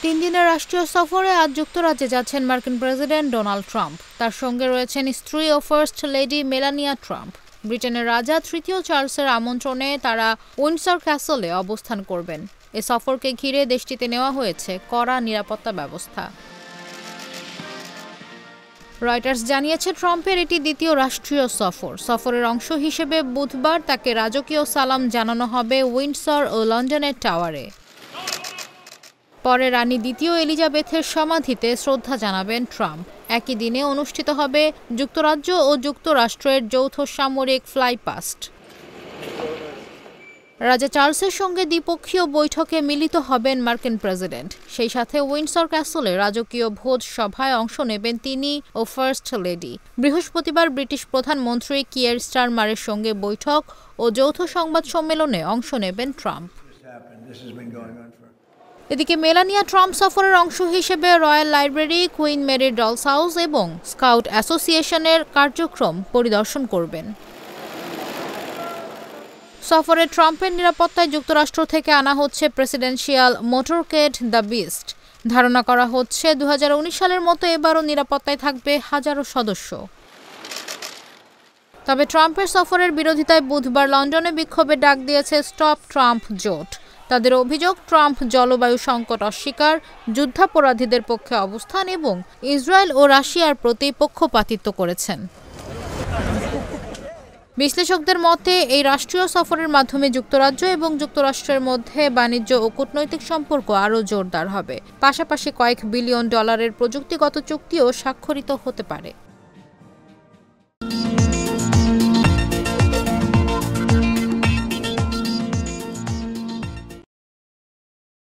তিন দিনের রাষ্ট্রীয় সফরে আজ যুক্তরাজ্যে যাচ্ছেন মার্কিন প্রেসিডেন্ট ডোনাল্ড ট্রাম্প। তার সঙ্গে রয়েছেন স্ত্রী ও ফার্স্ট লেডি মেলানিয়া ট্রাম্প। ব্রিটেনের রাজা তৃতীয় চার্লসের আমন্ত্রণে তারা উইন্ডসর ক্যাসলে অবস্থান করবেন। এ সফরকে ঘিরে দেশটিতে নেওয়া হয়েছে কড়া নিরাপত্তা ব্যবস্থা। রয়টার্স জানিয়েছে, ট্রাম্পের এটি দ্বিতীয় রাষ্ট্রীয় সফর। সফরের অংশ হিসেবে বুধবার তাকে রাজকীয় সালাম জানানো হবে উইন্ডসর ও লন্ডনের টাওয়ারে। পরে রানী দ্বিতীয় এলিজাবেথের সমাধিতে শ্রদ্ধা জানাবেন ট্রাম্প। একই দিনে অনুষ্ঠিত হবে যুক্তরাজ্য ও যুক্তরাষ্ট্রের যৌথ সামরিক ফ্লাইপাস্ট। রাজা চার্লসের সঙ্গে দ্বিপক্ষীয় বৈঠকে মিলিত হবেন মার্কিন প্রেসিডেন্ট। সেই সাথে উইন্ডসর ক্যাসলে রাজকীয় ভোজ সভায় অংশ নেবেন তিনি ও ফার্স্ট লেডি। বৃহস্পতিবার ব্রিটিশ প্রধানমন্ত্রী কিয়ার স্টারমারের সঙ্গে বৈঠক ও যৌথ সংবাদ সম্মেলনে অংশ নেবেন ট্রাম্প। এদিকে মেলানিয়া ট্রাম্প সফরের অংশ হিসেবে রয়্যাল লাইব্রেরি, কুইন মেরির ডলস হাউস এবং স্কাউট অ্যাসোসিয়েশনের কার্যক্রম পরিদর্শন করবেন। সফরে ট্রাম্পের নিরাপত্তায় যুক্তরাষ্ট্র থেকে আনা হচ্ছে প্রেসিডেন্সিয়াল মোটরকেড দ্য বিস্ট। ধারণা করা হচ্ছে 2019 সালের মতো এবারও নিরাপত্তায় থাকবে হাজারো সদস্য। তবে ট্রাম্পের সফরের বিরোধিতায় বুধবার লন্ডনে বিক্ষোভের ডাক দিয়েছে স্টপ ট্রাম্প জোট। তাদের অভিযোগ, ট্রাম্প জলবায়ু সংকট অস্বীকার, যুদ্ধাপরাধীদের পক্ষে অবস্থান এবং ইসরায়েল ও রাশিয়ার প্রতি পক্ষপাতিত্ব করেছেন। বিশ্লেষকদের মতে, এই রাষ্ট্রীয় সফরের মাধ্যমে যুক্তরাজ্য এবং যুক্তরাষ্ট্রের মধ্যে বাণিজ্য ও কূটনৈতিক সম্পর্ক আরও জোরদার হবে। পাশাপাশি কয়েক বিলিয়ন ডলারের প্রযুক্তিগত চুক্তিও স্বাক্ষরিত হতে পারে।